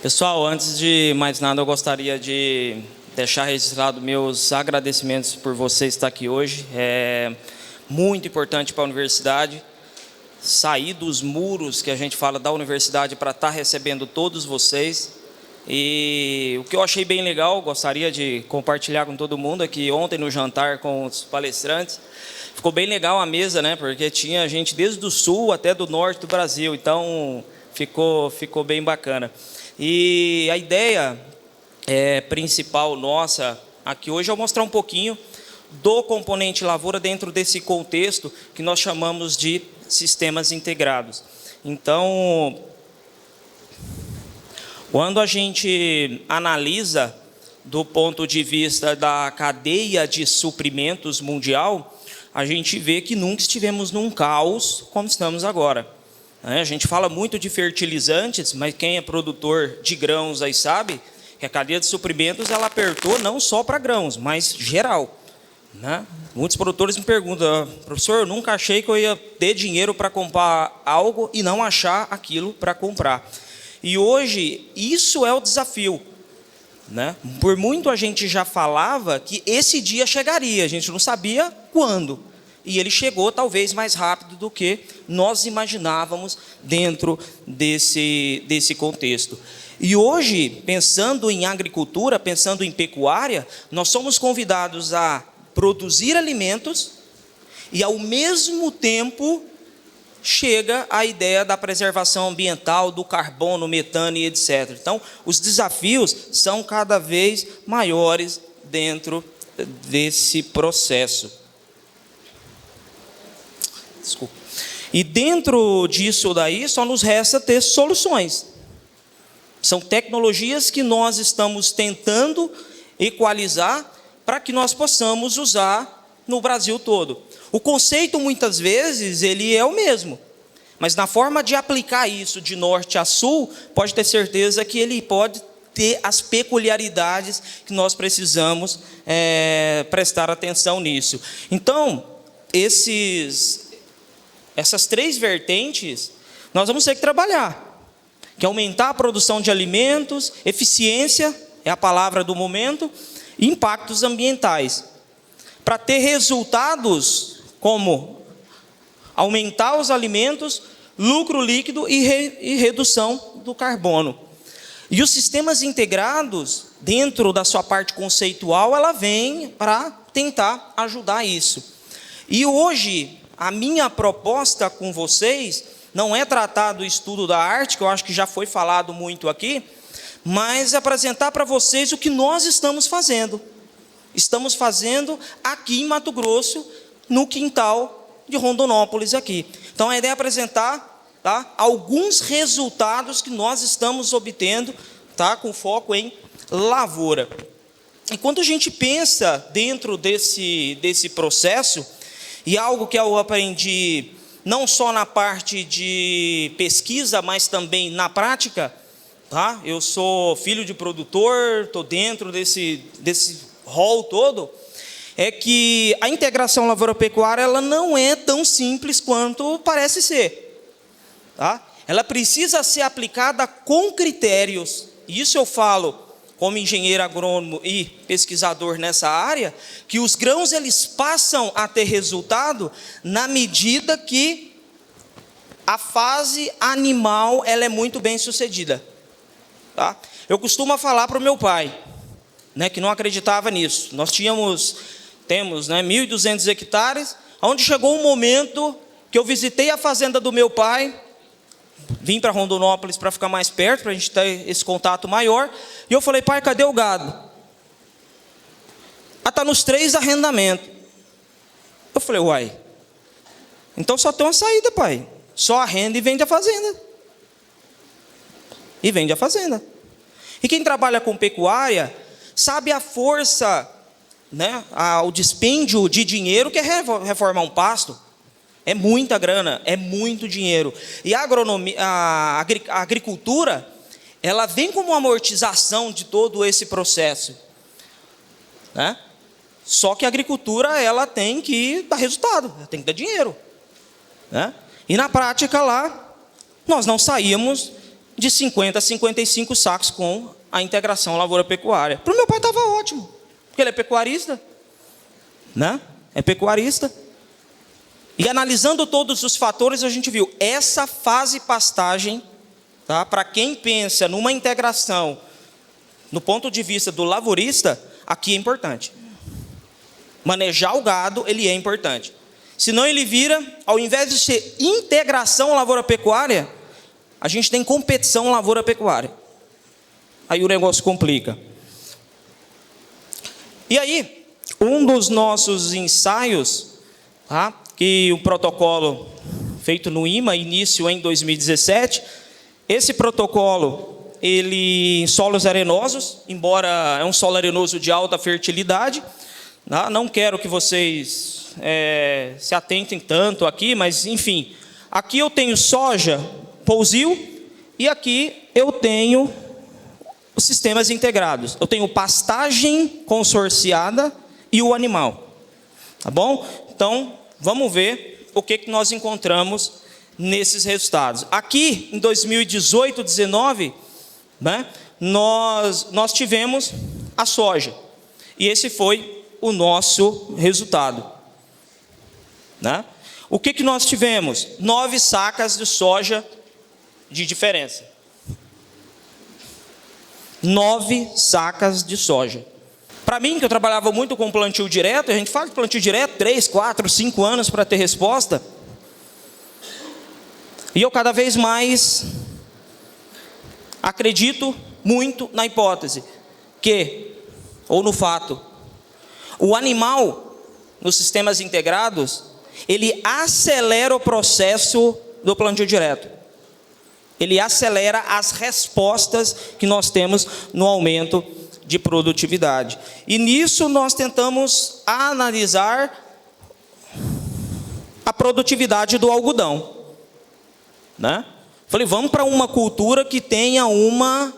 Pessoal, antes de mais nada, eu gostaria de deixar registrado meus agradecimentos por você estar aqui hoje. É muito importante para a universidade sair dos muros que a gente fala da universidade para estar recebendo todos vocês. E o que eu achei bem legal, gostaria de compartilhar com todo mundo, é que ontem no jantar com os palestrantes, ficou bem legal a mesa, né? Porque tinha gente desde o sul até do norte do Brasil, então ficou bem bacana. E a ideia principal nossa aqui hoje é mostrar um pouquinho do componente lavoura dentro desse contexto que nós chamamos de sistemas integrados. Então, quando a gente analisa do ponto de vista da cadeia de suprimentos mundial, a gente vê que nunca estivemos num caos como estamos agora. A gente fala muito de fertilizantes, mas quem é produtor de grãos aí sabe que a cadeia de suprimentos ela apertou não só para grãos, mas geral, né? Muitos produtores me perguntam: professor, eu nunca achei que eu ia ter dinheiro para comprar algo e não achar aquilo para comprar. E hoje isso é o desafio, né? Por muito a gente já falava que esse dia chegaria, a gente não sabia quando. E ele chegou talvez mais rápido do que nós imaginávamos dentro desse contexto. E hoje, pensando em agricultura, pensando em pecuária, nós somos convidados a produzir alimentos e, ao mesmo tempo, chega a ideia da preservação ambiental, do carbono, metano e etc. Então, os desafios são cada vez maiores dentro desse processo. Desculpa. E dentro disso daí, só nos resta ter soluções. São tecnologias que nós estamos tentando equalizar para que nós possamos usar no Brasil todo. O conceito, muitas vezes, ele é o mesmo. Mas na forma de aplicar isso de norte a sul, pode ter certeza que ele pode ter as peculiaridades que nós precisamos prestar atenção nisso. Então, essas três vertentes, nós vamos ter que trabalhar. Que é aumentar a produção de alimentos, eficiência, é a palavra do momento, e impactos ambientais. Para ter resultados como aumentar os alimentos, lucro líquido e redução do carbono. E os sistemas integrados, dentro da sua parte conceitual, ela vem para tentar ajudar isso. E hoje, a minha proposta com vocês não é tratar do estudo da arte, que eu acho que já foi falado muito aqui, mas apresentar para vocês o que nós estamos fazendo. Estamos fazendo aqui em Mato Grosso, no quintal de Rondonópolis aqui. Então a ideia é apresentar, tá, alguns resultados que nós estamos obtendo, tá, com foco em lavoura. E quando a gente pensa dentro desse processo, e algo que eu aprendi não só na parte de pesquisa, mas também na prática, tá? Eu sou filho de produtor, estou dentro desse rol todo, é que a integração lavoura-pecuária ela não é tão simples quanto parece ser. Tá? Ela precisa ser aplicada com critérios, e isso eu falo como engenheiro agrônomo e pesquisador nessa área, que os grãos eles passam a ter resultado na medida que a fase animal ela é muito bem sucedida. Tá? Eu costumo falar para o meu pai, né, que não acreditava nisso. Nós temos 1.200 hectares, onde chegou um momento que eu visitei a fazenda do meu pai, vim para Rondonópolis para ficar mais perto, para a gente ter esse contato maior. E eu falei: pai, cadê o gado? Está nos 3 arrendamentos. Eu falei: uai, então só tem uma saída, pai. Só arrenda e vende a fazenda. E vende a fazenda. E quem trabalha com pecuária sabe a força, né, o dispêndio de dinheiro que é reformar um pasto. É muita grana, é muito dinheiro. E a agricultura, ela vem como uma amortização de todo esse processo. Né? Só que a agricultura, ela tem que dar resultado, ela tem que dar dinheiro. Né? E na prática lá, nós não saímos de 50 a 55 sacos com a integração lavoura-pecuária. Para o meu pai estava ótimo, porque ele é pecuarista, né? É pecuarista. E analisando todos os fatores, a gente viu essa fase pastagem, tá? Para quem pensa numa integração, no ponto de vista do lavorista, aqui é importante. Manejar o gado, ele é importante. Senão ele vira, ao invés de ser integração lavoura-pecuária, a gente tem competição lavoura-pecuária. Aí o negócio complica. E aí, um dos nossos ensaios, tá? Que o protocolo feito no IMA, início em 2017, esse protocolo, ele em solos arenosos, embora é um solo arenoso de alta fertilidade, tá? Não quero que vocês se atentem tanto aqui, mas enfim, aqui eu tenho soja, pousio, e aqui eu tenho os sistemas integrados. Eu tenho pastagem consorciada e o animal. Tá bom? Então, vamos ver o que nós encontramos nesses resultados. Aqui, em 2018, 19, né, nós tivemos a soja. E esse foi o nosso resultado. Né? O que nós tivemos? 9 sacas de soja de diferença. 9 sacas de soja. Para mim, que eu trabalhava muito com plantio direto, a gente faz plantio direto 3, 4, 5 anos para ter resposta. E eu cada vez mais acredito muito na hipótese que, ou no fato, o animal, nos sistemas integrados, ele acelera o processo do plantio direto. Ele acelera as respostas que nós temos no aumento de produtividade. E nisso nós tentamos analisar a produtividade do algodão, né? Falei, vamos para uma cultura que tenha uma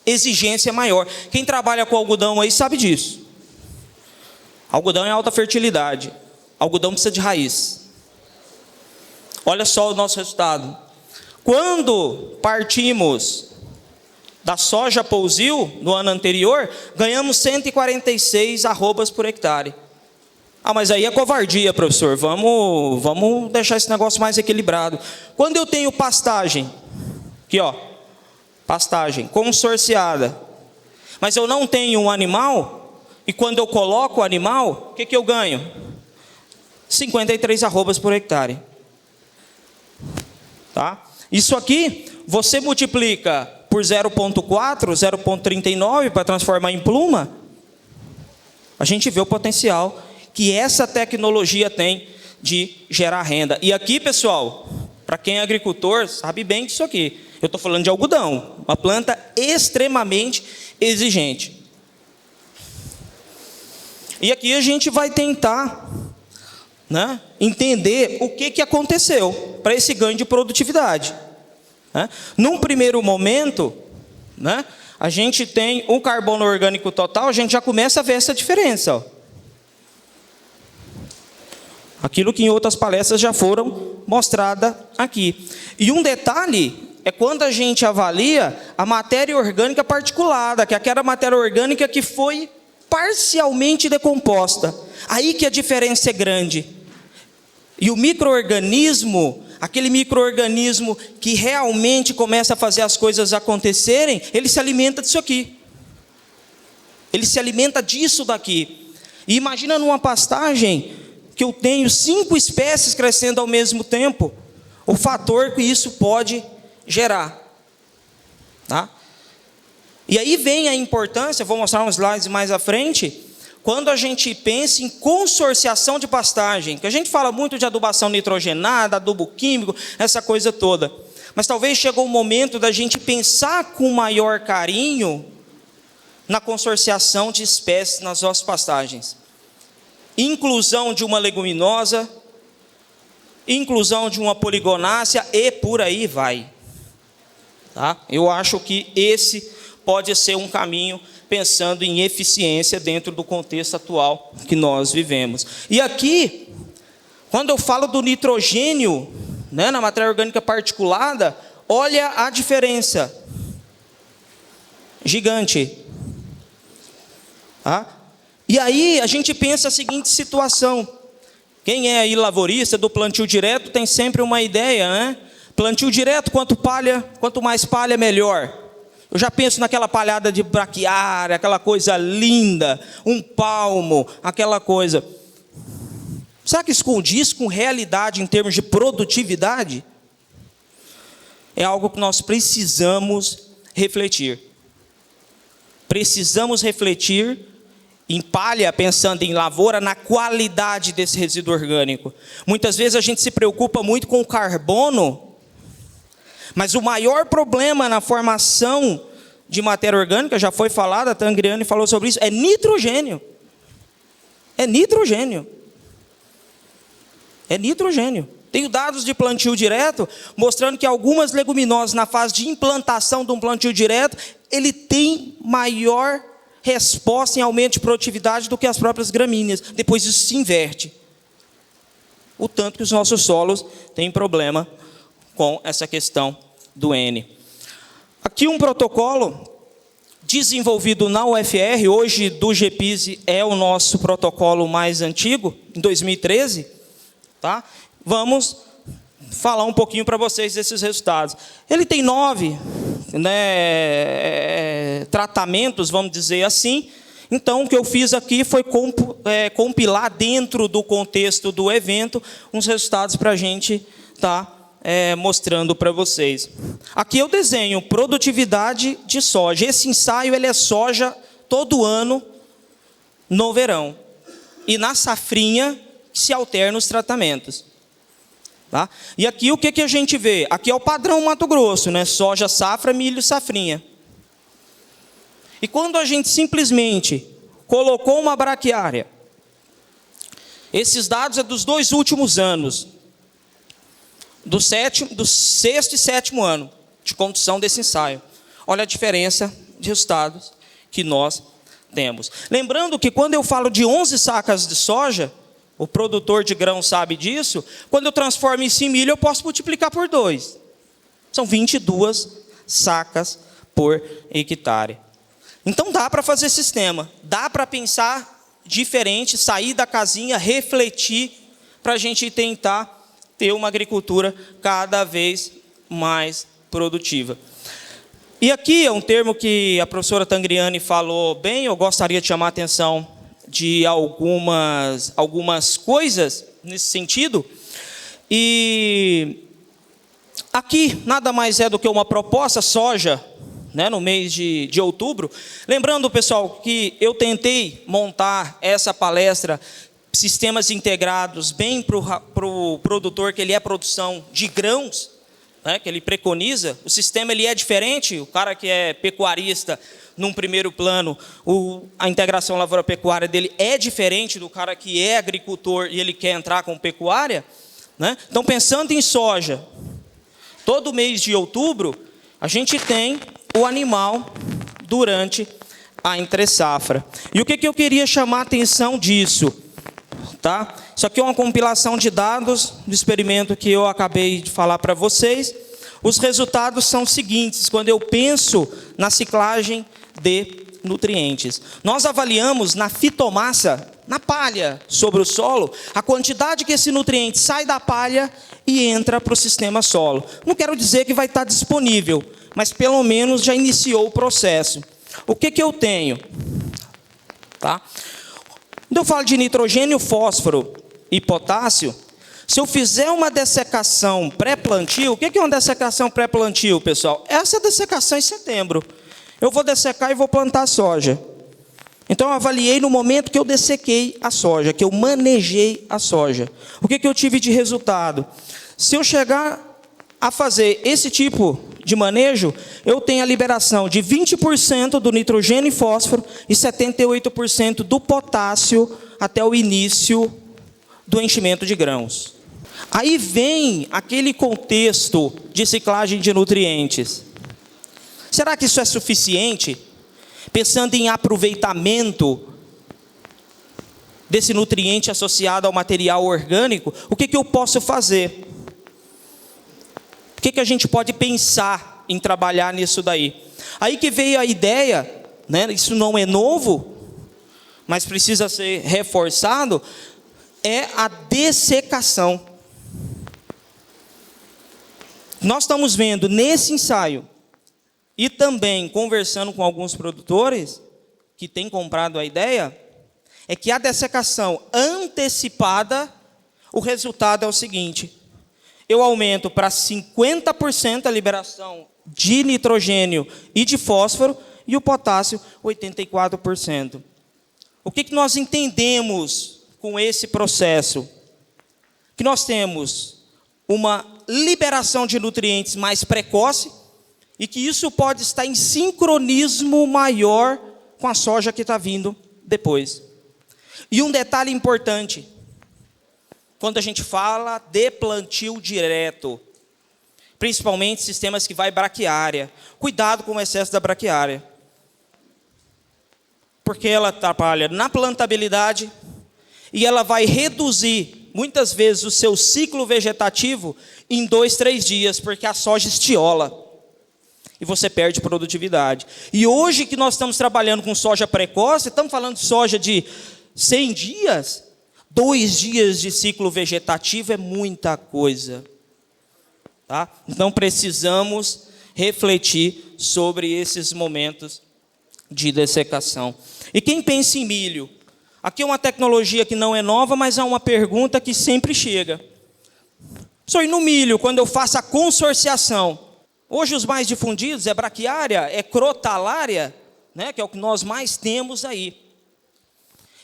exigência maior. Quem trabalha com algodão aí sabe disso. Algodão é alta fertilidade. Algodão precisa de raiz. Olha só o nosso resultado. Quando partimos da soja pousio no ano anterior, ganhamos 146 arrobas por hectare. Ah, mas aí é covardia, professor. Vamos deixar esse negócio mais equilibrado. Quando eu tenho pastagem, aqui ó, pastagem consorciada, mas eu não tenho um animal, e quando eu coloco o animal, o que eu ganho? 53 arrobas por hectare. Tá? Isso aqui, você multiplica por 0,4, 0,39 para transformar em pluma, a gente vê o potencial que essa tecnologia tem de gerar renda. E aqui, pessoal, para quem é agricultor, sabe bem disso aqui. Eu estou falando de algodão, uma planta extremamente exigente. E aqui a gente vai tentar, né, entender o que aconteceu para esse ganho de produtividade. Né? Num primeiro momento, né, a gente tem o carbono orgânico total, a gente já começa a ver essa diferença. Ó. Aquilo que em outras palestras já foram mostradas aqui. E um detalhe é quando a gente avalia a matéria orgânica particulada, que é aquela matéria orgânica que foi parcialmente decomposta. Aí que a diferença é grande. E o micro-organismo, aquele micro-organismo que realmente começa a fazer as coisas acontecerem, ele se alimenta disso aqui. Ele se alimenta disso daqui. E imagina numa pastagem que eu tenho 5 espécies crescendo ao mesmo tempo, o fator que isso pode gerar. Tá? E aí vem a importância, vou mostrar uns slides mais à frente, quando a gente pensa em consorciação de pastagem, que a gente fala muito de adubação nitrogenada, adubo químico, essa coisa toda. Mas talvez chegou o momento da gente pensar com maior carinho na consorciação de espécies nas nossas pastagens. Inclusão de uma leguminosa, inclusão de uma poligonácea e por aí vai. Tá? Eu acho que esse pode ser um caminho pensando em eficiência dentro do contexto atual que nós vivemos. E aqui, quando eu falo do nitrogênio, né, na matéria orgânica particulada, olha a diferença. gigante. Tá? E aí a gente pensa a seguinte situação. Quem é aí lavorista do plantio direto tem sempre uma ideia, né? Plantio direto, quanto mais palha, melhor. Eu já penso naquela palhada de braquiária, aquela coisa linda, um palmo, aquela coisa. Será que isso condiz com realidade em termos de produtividade? É algo que nós precisamos refletir. Precisamos refletir em palha, pensando em lavoura, na qualidade desse resíduo orgânico. Muitas vezes a gente se preocupa muito com o carbono, mas o maior problema na formação de matéria orgânica, já foi falado, a Tangriani falou sobre isso, é nitrogênio. É nitrogênio. É nitrogênio. Tenho dados de plantio direto, mostrando que algumas leguminosas, na fase de implantação de um plantio direto, ele tem maior resposta em aumento de produtividade do que as próprias gramíneas. Depois isso se inverte. O tanto que os nossos solos têm problema com essa questão do N. Aqui um protocolo desenvolvido na UFR, hoje do GPISE é o nosso protocolo mais antigo, em 2013. Tá? Vamos falar um pouquinho para vocês desses resultados. Ele tem 9 tratamentos, vamos dizer assim. Então, o que eu fiz aqui foi compilar dentro do contexto do evento uns resultados para a gente estar mostrando para vocês. Aqui eu desenho produtividade de soja. Esse ensaio ele é soja todo ano no verão. E na safrinha se alternam os tratamentos. Tá? E aqui o que a gente vê? Aqui é o padrão Mato Grosso, né? Soja, safra, milho, safrinha. E quando a gente simplesmente colocou uma braquiária, esses dados é dos 2 últimos anos, do 6º e 7º ano de condução desse ensaio. Olha a diferença de resultados que nós temos. Lembrando que quando eu falo de 11 sacas de soja, o produtor de grão sabe disso, quando eu transformo isso em milho, eu posso multiplicar por 2. São 22 sacas por hectare. Então dá para fazer sistema, dá para pensar diferente, sair da casinha, refletir, para a gente tentar ter uma agricultura cada vez mais produtiva. E aqui é um termo que a professora Tangriani falou bem, eu gostaria de chamar a atenção de algumas coisas nesse sentido. E aqui nada mais é do que uma proposta soja, né, no mês de outubro. Lembrando, pessoal, que eu tentei montar essa palestra, sistemas integrados, bem para o produtor, que ele é produção de grãos, né, que ele preconiza. O sistema ele é diferente, o cara que é pecuarista, num primeiro plano, a integração lavoura-pecuária dele é diferente do cara que é agricultor e ele quer entrar com pecuária. Né? Então, pensando em soja, todo mês de outubro, a gente tem o animal durante a entre-safra. E o que eu queria chamar a atenção disso? Tá? Isso aqui é uma compilação de dados do experimento que eu acabei de falar para vocês. Os resultados são os seguintes, quando eu penso na ciclagem de nutrientes. Nós avaliamos na fitomassa, na palha sobre o solo, a quantidade que esse nutriente sai da palha e entra para o sistema solo. Não quero dizer que vai estar disponível, mas pelo menos já iniciou o processo. O que eu tenho? Tá? Quando eu falo de nitrogênio, fósforo e potássio, se eu fizer uma dessecação pré-plantio, o que é uma dessecação pré-plantio, pessoal? Essa é a dessecação em setembro. Eu vou dessecar e vou plantar soja. Então, eu avaliei no momento que eu dessequei a soja, que eu manejei a soja. O que eu tive de resultado? Se eu chegar a fazer esse tipo de manejo, eu tenho a liberação de 20% do nitrogênio e fósforo e 78% do potássio até o início do enchimento de grãos. Aí vem aquele contexto de ciclagem de nutrientes. Será que isso é suficiente? Pensando em aproveitamento desse nutriente associado ao material orgânico, o que eu posso fazer? O que a gente pode pensar em trabalhar nisso daí. Aí que veio a ideia, né, isso não é novo, mas precisa ser reforçado, é a dessecação. Nós estamos vendo nesse ensaio, e também conversando com alguns produtores, que têm comprado a ideia, é que a dessecação antecipada, o resultado é o seguinte: eu aumento para 50% a liberação de nitrogênio e de fósforo, e o potássio 84%. O que nós entendemos com esse processo? Que nós temos uma liberação de nutrientes mais precoce, e que isso pode estar em sincronismo maior com a soja que está vindo depois. E um detalhe importante, quando a gente fala de plantio direto, principalmente sistemas que vai braquiária, cuidado com o excesso da braquiária, porque ela atrapalha na plantabilidade e ela vai reduzir, muitas vezes, o seu ciclo vegetativo em 2, 3 dias, porque a soja estiola e você perde produtividade. E hoje que nós estamos trabalhando com soja precoce, estamos falando de soja de 100 dias, 2 dias de ciclo vegetativo é muita coisa. Tá? Então precisamos refletir sobre esses momentos de dessecação. E quem pensa em milho? Aqui é uma tecnologia que não é nova, mas há uma pergunta que sempre chega. Só no milho, quando eu faço a consorciação, hoje os mais difundidos é braquiária, é crotalária, né, que é o que nós mais temos aí.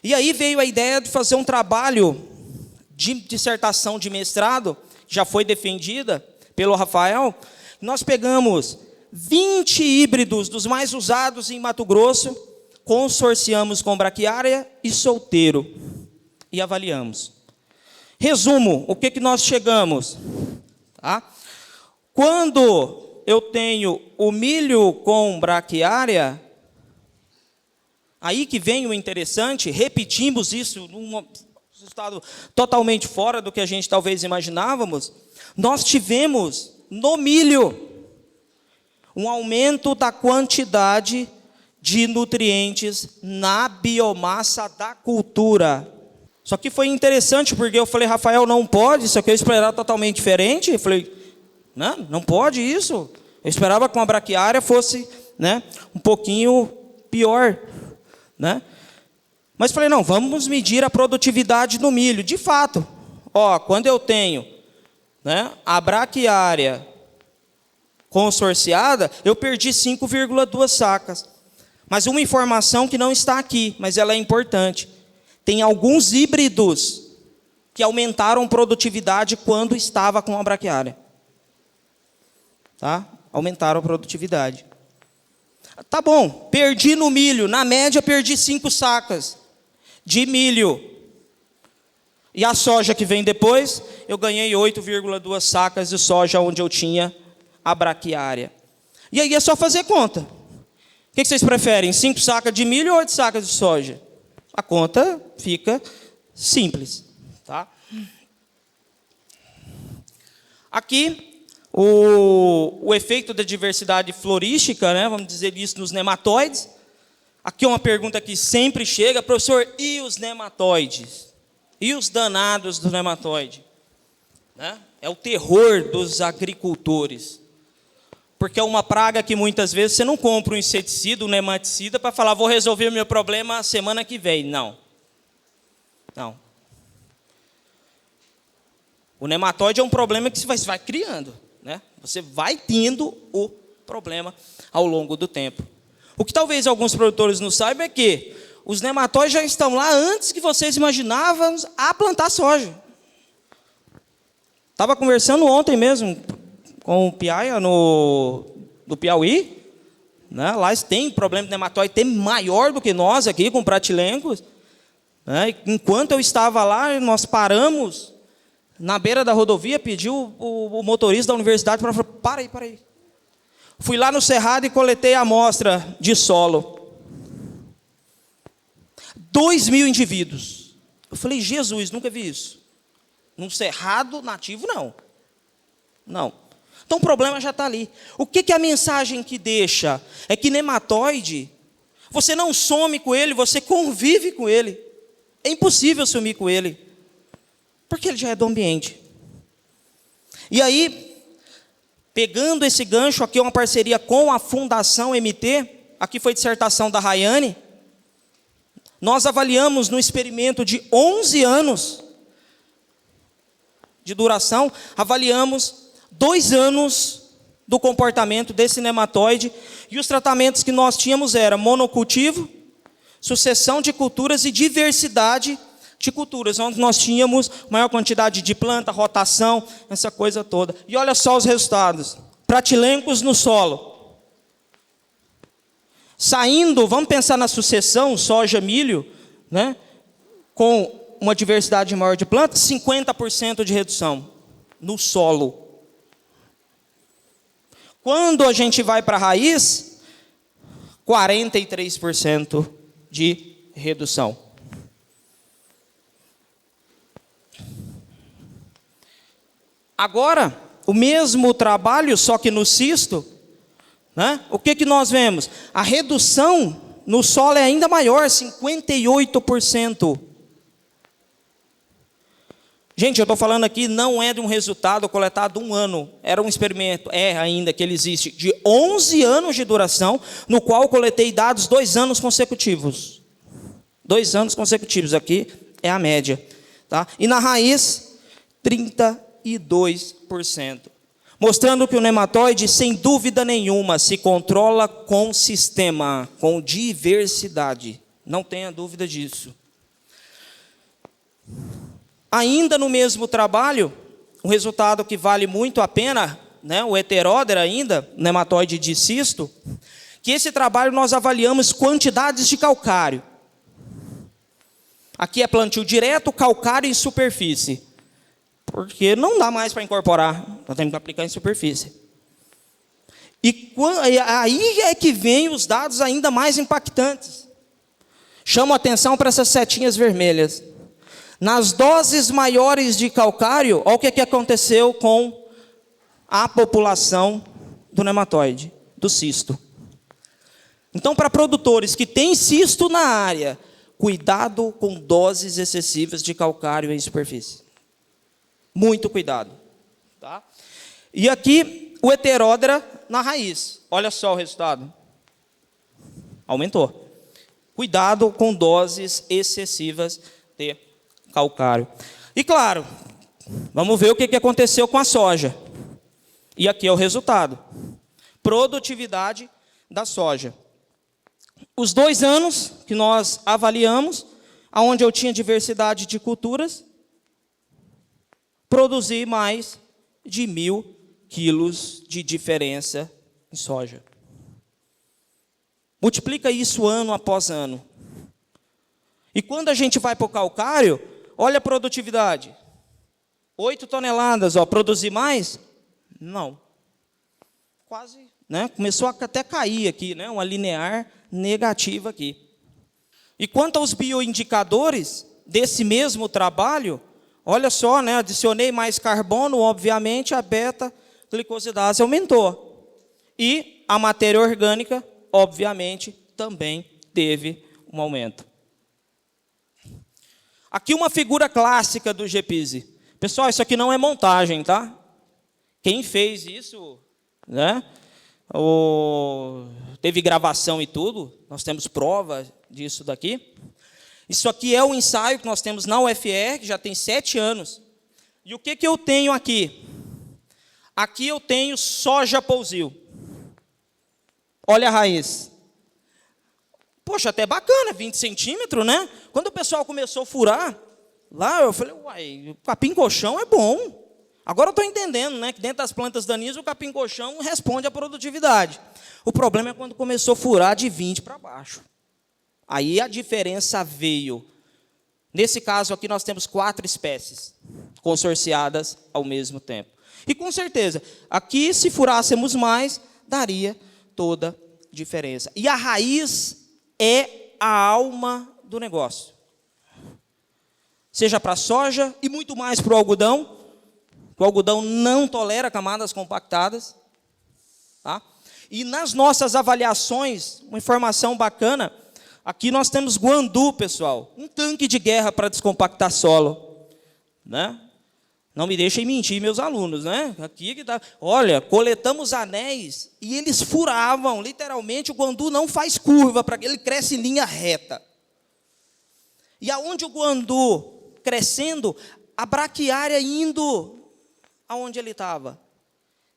E aí veio a ideia de fazer um trabalho de dissertação de mestrado, já foi defendida pelo Rafael. Nós pegamos 20 híbridos dos mais usados em Mato Grosso, consorciamos com braquiária e solteiro e avaliamos. Resumo, o que nós chegamos? Tá? Quando eu tenho o milho com braquiária, aí que vem o interessante, repetimos isso num resultado totalmente fora do que a gente talvez imaginávamos, nós tivemos no milho um aumento da quantidade de nutrientes na biomassa da cultura. Só que foi interessante, porque eu falei, Rafael, não pode, isso aqui eu esperava totalmente diferente. Eu falei, não pode isso. Eu esperava que uma braquiária fosse, né, um pouquinho pior. Né? Mas falei, não, vamos medir a produtividade do milho. De fato, quando eu tenho, né, a braquiária consorciada, eu perdi 5,2 sacas. Mas uma informação que não está aqui, mas ela é importante. Tem alguns híbridos que aumentaram produtividade quando estava com a braquiária. Tá? Aumentaram a produtividade. Tá bom, perdi no milho, na média perdi 5 sacas de milho. E a soja que vem depois, eu ganhei 8,2 sacas de soja onde eu tinha a braquiária. E aí é só fazer conta. O que vocês preferem, 5 sacas de milho ou 8 sacas de soja? A conta fica simples. Tá? Aqui, o efeito da diversidade florística, né, vamos dizer isso, nos nematóides. Aqui é uma pergunta que sempre chega, professor, e os nematóides? E os danados do nematóide? Né? É o terror dos agricultores. Porque é uma praga que muitas vezes você não compra um inseticida, um nematicida, para falar, vou resolver o meu problema semana que vem. Não. Não. O nematóide é um problema que você vai criando. Né? Você vai tendo o problema ao longo do tempo. O que talvez alguns produtores não saibam é que os nematóides já estão lá antes que vocês imaginavam a plantar soja. Estava conversando ontem mesmo com o Piaia do Piauí. Né? Lá eles têm problema de nematóide, tem maior do que nós aqui com pratilencos. Né? Enquanto eu estava lá, nós paramos na beira da rodovia, pediu o motorista da universidade para falar, para aí. Fui lá no cerrado e coletei a amostra de solo. 2.000 indivíduos. Eu falei, Jesus, nunca vi isso. Num cerrado nativo, não. Não. Então o problema já está ali. O que é a mensagem que deixa? É que nematóide, você não some com ele, você convive com ele. É impossível sumir com ele, porque ele já é do ambiente. E aí, pegando esse gancho, aqui é uma parceria com a Fundação MT, aqui foi dissertação da Rayane, nós avaliamos no experimento de 11 anos de duração, avaliamos 2 anos do comportamento desse nematóide, e os tratamentos que nós tínhamos eram monocultivo, sucessão de culturas e diversidade de culturas, onde nós tínhamos maior quantidade de planta, rotação, essa coisa toda. E olha só os resultados. Pratilencos no solo. Saindo, vamos pensar na sucessão, soja, milho, né? Com uma diversidade maior de plantas, 50% de redução no solo. Quando a gente vai para a raiz, 43% de redução. Agora, o mesmo trabalho, só que no cisto, né? O que nós vemos? A redução no solo é ainda maior, 58%. Gente, eu estou falando aqui, não é de um resultado coletado um ano. Era um experimento, ainda que ele existe, de 11 anos de duração, no qual eu coletei dados 2 anos consecutivos. 2 anos consecutivos, aqui é a média. Tá? E na raiz, 32%. Mostrando que o nematóide, sem dúvida nenhuma, se controla com sistema, com diversidade. Não tenha dúvida disso. Ainda no mesmo trabalho, um resultado que vale muito a pena, né, o heteródera ainda, nematóide de cisto, que esse trabalho nós avaliamos quantidades de calcário. Aqui é plantio direto, calcário em superfície. Porque não dá mais para incorporar, nós temos que aplicar em superfície. E aí é que vem os dados ainda mais impactantes. Chamo a atenção para essas setinhas vermelhas. Nas doses maiores de calcário, olha o que aconteceu com a população do nematóide, do cisto. Então, para produtores que têm cisto na área, cuidado com doses excessivas de calcário em superfície. Muito cuidado. Tá? E aqui, o heteródera na raiz. Olha só o resultado. Aumentou. Cuidado com doses excessivas de calcário. E claro, vamos ver o que aconteceu com a soja. E aqui é o resultado. Produtividade da soja. Os 2 anos que nós avaliamos, onde eu tinha diversidade de culturas, produzi mais de 1.000 quilos de diferença em soja. Multiplica isso ano após ano. E quando a gente vai para o calcário, olha a produtividade. 8 toneladas, produzir mais? Não. Quase, né? Começou a até cair aqui, né? Uma linear negativa aqui. E quanto aos bioindicadores desse mesmo trabalho, olha só, né? Adicionei mais carbono, obviamente a beta-glicosidase aumentou. E a matéria orgânica, obviamente, também teve um aumento. Aqui uma figura clássica do GPISE. Pessoal, isso aqui não é montagem, tá? Quem fez isso, né? Teve gravação e tudo, nós temos prova disso daqui. Isso aqui é um ensaio que nós temos na UFR, que já tem 7 anos. E o que eu tenho aqui? Aqui eu tenho soja pousio. Olha a raiz. Poxa, até bacana, 20 centímetros, né? Quando o pessoal começou a furar, lá eu falei, uai, o capim-colchão é bom. Agora eu estou entendendo, né, que dentro das plantas daninhas o capim-colchão responde à produtividade. O problema é quando começou a furar de 20 para baixo. Aí a diferença veio. Nesse caso aqui nós temos 4 espécies consorciadas ao mesmo tempo. E com certeza, aqui se furássemos mais, daria toda a diferença. E a raiz é a alma do negócio. Seja para a soja e muito mais para o algodão, que o algodão não tolera camadas compactadas. Tá? E nas nossas avaliações, uma informação bacana, aqui nós temos guandu, pessoal, um tanque de guerra para descompactar solo. Né? Não me deixem mentir, meus alunos, né? Aqui que tá, olha, coletamos anéis e eles furavam, literalmente, o guandu não faz curva, para que ele cresce em linha reta. E aonde o guandu crescendo, a braquiária indo aonde ele estava.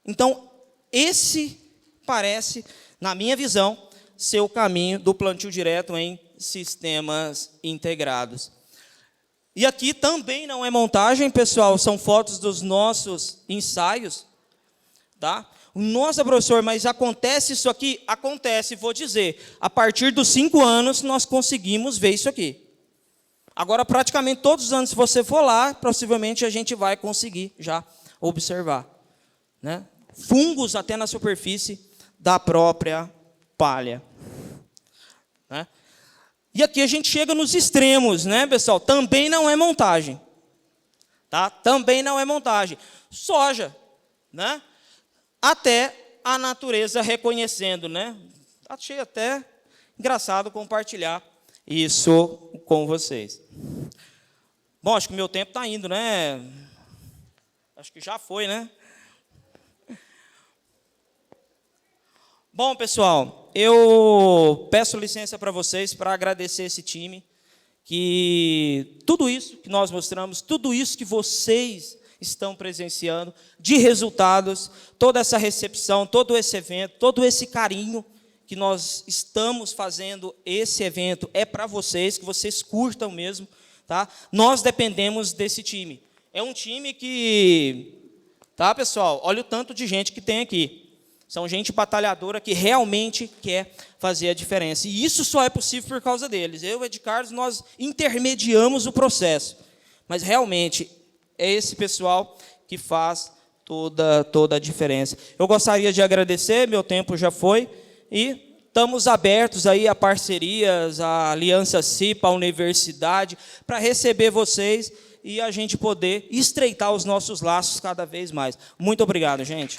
Então, esse parece, na minha visão, ser o caminho do plantio direto em sistemas integrados. E aqui também não é montagem, pessoal, são fotos dos nossos ensaios. Tá? Nossa, professor, mas acontece isso aqui? Acontece, vou dizer. A partir dos 5 anos, nós conseguimos ver isso aqui. Agora, praticamente todos os anos, se você for lá, possivelmente a gente vai conseguir já observar. Né? Fungos até na superfície da própria palha. Né? E aqui a gente chega nos extremos, né, pessoal? Também não é montagem. Tá? Também não é montagem. Soja, né? Até a natureza reconhecendo, né? Achei até engraçado compartilhar isso com vocês. Bom, acho que o meu tempo está indo, né? Acho que já foi, né? Bom, pessoal, eu peço licença para vocês para agradecer esse time, que tudo isso que nós mostramos, tudo isso que vocês estão presenciando, de resultados, toda essa recepção, todo esse evento, todo esse carinho que nós estamos fazendo esse evento, é para vocês, que vocês curtam mesmo. Tá? Nós dependemos desse time. É um time que... Tá, pessoal? Olha o tanto de gente que tem aqui. São gente batalhadora que realmente quer fazer a diferença. E isso só é possível por causa deles. Eu e o Ed Carlos, nós intermediamos o processo. Mas, realmente, é esse pessoal que faz toda a diferença. Eu gostaria de agradecer, meu tempo já foi, e estamos abertos aí a parcerias, a Aliança CIPA, a universidade, para receber vocês e a gente poder estreitar os nossos laços cada vez mais. Muito obrigado, gente.